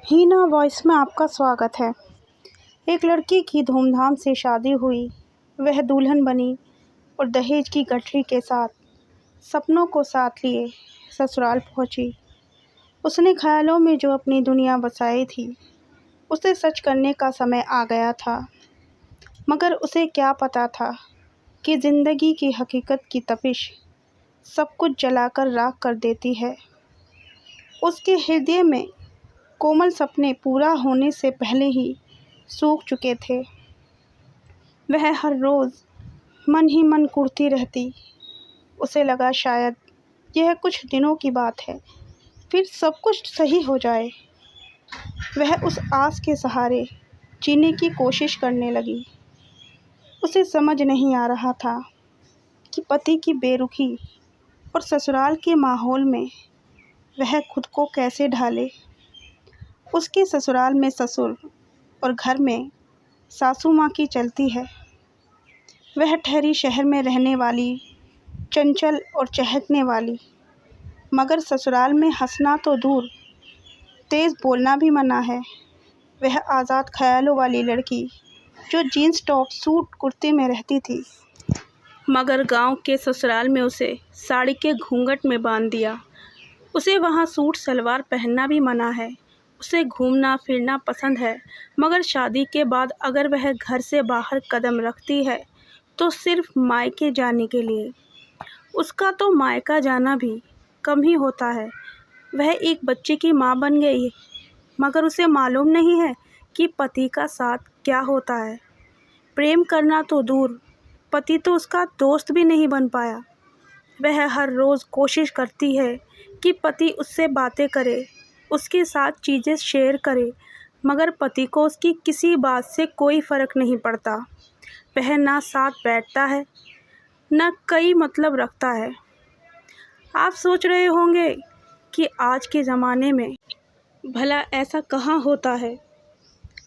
हीना voice में आपका स्वागत है। एक लड़की की धूमधाम से शादी हुई। वह दुल्हन बनी और दहेज की गठरी के साथ सपनों को साथ लिए ससुराल पहुंची। उसने ख्यालों में जो अपनी दुनिया बसाई थी उसे सच करने का समय आ गया था, मगर उसे क्या पता था कि ज़िंदगी की हकीकत की तपिश सब कुछ जलाकर राख कर देती है। उसके हृदय में कोमल सपने पूरा होने से पहले ही सूख चुके थे। वह हर रोज़ मन ही मन कुढ़ती रहती। उसे लगा शायद यह कुछ दिनों की बात है, फिर सब कुछ सही हो जाए। वह उस आस के सहारे जीने की कोशिश करने लगी। उसे समझ नहीं आ रहा था कि पति की बेरुखी और ससुराल के माहौल में वह खुद को कैसे ढाले। उसके ससुराल में ससुर और घर में सासू माँ की चलती है। वह ठहरी शहर में रहने वाली, चंचल और चहकने वाली, मगर ससुराल में हंसना तो दूर, तेज़ बोलना भी मना है। वह आज़ाद ख्यालों वाली लड़की जो जीन्स टॉप सूट कुर्ते में रहती थी, मगर गांव के ससुराल में उसे साड़ी के घूंघट में बांध दिया। उसे वहां सूट सलवार पहनना भी मना है। उसे घूमना फिरना पसंद है, मगर शादी के बाद अगर वह घर से बाहर कदम रखती है तो सिर्फ मायके जाने के लिए। उसका तो मायका जाना भी कम ही होता है। वह एक बच्चे की माँ बन गई, मगर उसे मालूम नहीं है कि पति का साथ क्या होता है। प्रेम करना तो दूर, पति तो उसका दोस्त भी नहीं बन पाया। वह हर रोज़ कोशिश करती है कि पति उससे बातें करे, उसके साथ चीज़ें शेयर करे, मगर पति को उसकी किसी बात से कोई फ़र्क नहीं पड़ता। वह ना साथ बैठता है, ना कई मतलब रखता है। आप सोच रहे होंगे कि आज के ज़माने में भला ऐसा कहाँ होता है,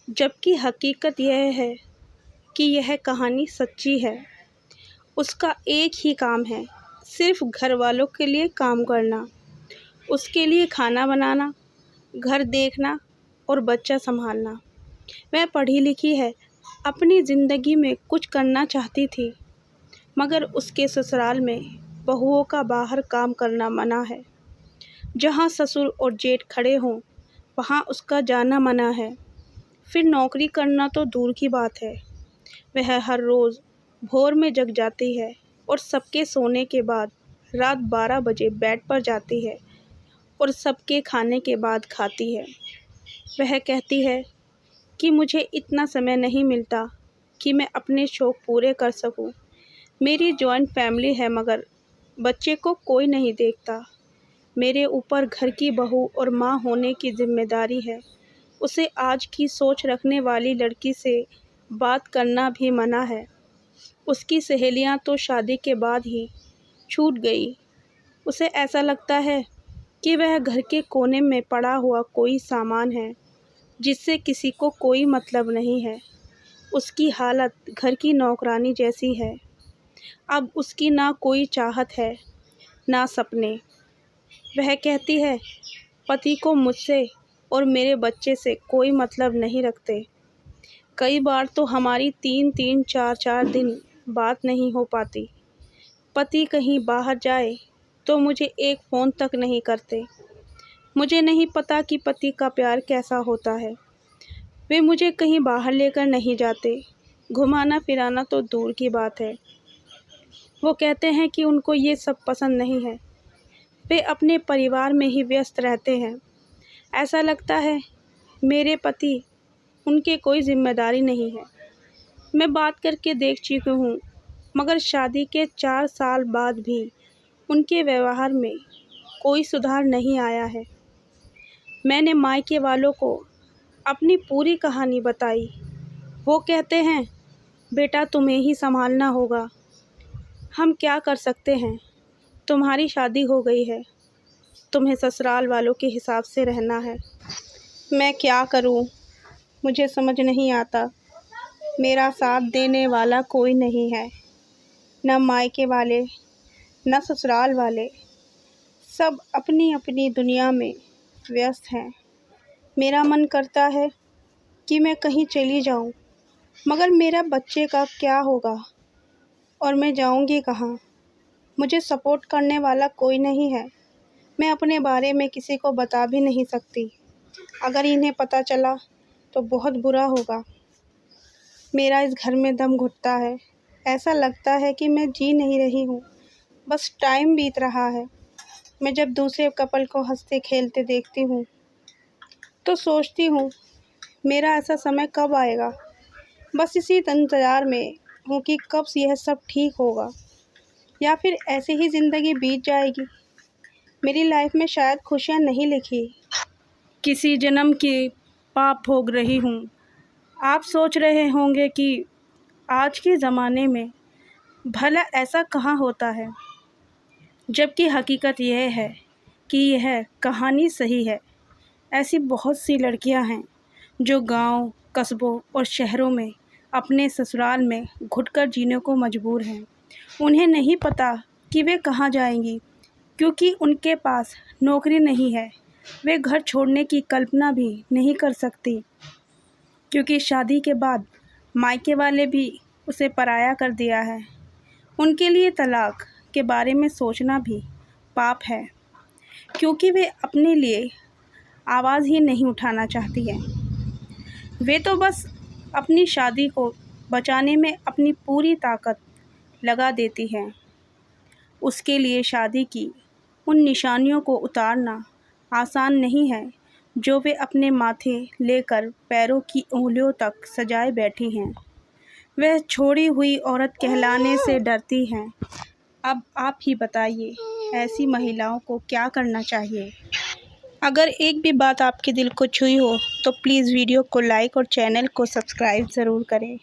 जबकि हकीकत यह है कि यह कहानी सच्ची है। उसका एक ही काम है, सिर्फ घर वालों के लिए काम करना, उसके लिए खाना बनाना, घर देखना और बच्चा संभालना। वह पढ़ी लिखी है, अपनी ज़िंदगी में कुछ करना चाहती थी, मगर उसके ससुराल में बहुओं का बाहर काम करना मना है। जहाँ ससुर और जेठ खड़े हों वहाँ उसका जाना मना है। फिर नौकरी करना तो दूर की बात है। वह हर रोज़ भोर में जग जाती है और सबके सोने के बाद रात 12 बजे बेड पर जाती है और सबके खाने के बाद खाती है। वह कहती है कि मुझे इतना समय नहीं मिलता कि मैं अपने शौक़ पूरे कर सकूं। मेरी जॉइंट फैमिली है, मगर बच्चे को कोई नहीं देखता। मेरे ऊपर घर की बहू और माँ होने की जिम्मेदारी है। उसे आज की सोच रखने वाली लड़की से बात करना भी मना है। उसकी सहेलियाँ तो शादी के बाद ही छूट गई। उसे ऐसा लगता है कि वह घर के कोने में पड़ा हुआ कोई सामान है जिससे किसी को कोई मतलब नहीं है। उसकी हालत घर की नौकरानी जैसी है। अब उसकी ना कोई चाहत है, ना सपने। वह कहती है, पति को मुझसे और मेरे बच्चे से कोई मतलब नहीं रखते। कई बार तो हमारी 3-3, 4-4 दिन बात नहीं हो पाती। पति कहीं बाहर जाए तो मुझे एक फ़ोन तक नहीं करते। मुझे नहीं पता कि पति का प्यार कैसा होता है। वे मुझे कहीं बाहर लेकर नहीं जाते। घुमाना फिराना तो दूर की बात है। वो कहते हैं कि उनको ये सब पसंद नहीं है। वे अपने परिवार में ही व्यस्त रहते हैं। ऐसा लगता है मेरे पति उनके कोई जिम्मेदारी नहीं है। मैं बात करके देख चुकी हूँ, मगर शादी के 4 साल बाद भी उनके व्यवहार में कोई सुधार नहीं आया है। मैंने मायके वालों को अपनी पूरी कहानी बताई। वो कहते हैं, बेटा तुम्हें ही संभालना होगा। हम क्या कर सकते हैं, तुम्हारी शादी हो गई है, तुम्हें ससुराल वालों के हिसाब से रहना है। मैं क्या करूं, मुझे समझ नहीं आता। मेरा साथ देने वाला कोई नहीं है, न मायके वाले न ससुराल वाले। सब अपनी अपनी दुनिया में व्यस्त हैं। मेरा मन करता है कि मैं कहीं चली जाऊं, मगर मेरा बच्चे का क्या होगा और मैं जाऊंगी कहाँ। मुझे सपोर्ट करने वाला कोई नहीं है। मैं अपने बारे में किसी को बता भी नहीं सकती। अगर इन्हें पता चला तो बहुत बुरा होगा। मेरा इस घर में दम घुटता है। ऐसा लगता है कि मैं जी नहीं रही हूँ, बस टाइम बीत रहा है। मैं जब दूसरे कपल को हंसते खेलते देखती हूँ तो सोचती हूँ मेरा ऐसा समय कब आएगा। बस इसी इंतज़ार में हूँ कि कब यह सब ठीक होगा या फिर ऐसे ही ज़िंदगी बीत जाएगी। मेरी लाइफ में शायद खुशियाँ नहीं लिखी, किसी जन्म की पाप भोग रही हूँ। आप सोच रहे होंगे कि आज के ज़माने में भला ऐसा कहाँ होता है, जबकि हकीकत यह है कि यह कहानी सही है। ऐसी बहुत सी लड़कियां हैं जो गांव, कस्बों और शहरों में अपने ससुराल में घुटकर जीने को मजबूर हैं। उन्हें नहीं पता कि वे कहाँ जाएंगी, क्योंकि उनके पास नौकरी नहीं है। वे घर छोड़ने की कल्पना भी नहीं कर सकती, क्योंकि शादी के बाद मायके वाले भी उसे पराया कर दिया है। उनके लिए तलाक के बारे में सोचना भी पाप है, क्योंकि वे अपने लिए आवाज़ ही नहीं उठाना चाहती है। वे तो बस अपनी शादी को बचाने में अपनी पूरी ताकत लगा देती हैं। उसके लिए शादी की उन निशानियों को उतारना आसान नहीं है जो वे अपने माथे लेकर पैरों की उंगलियों तक सजाए बैठी हैं। वह छोड़ी हुई औरत कहलाने से डरती हैं। अब आप ही बताइए, ऐसी महिलाओं को क्या करना चाहिए? अगर एक भी बात आपके दिल को छुई हो तो प्लीज़ वीडियो को लाइक और चैनल को सब्सक्राइब ज़रूर करें।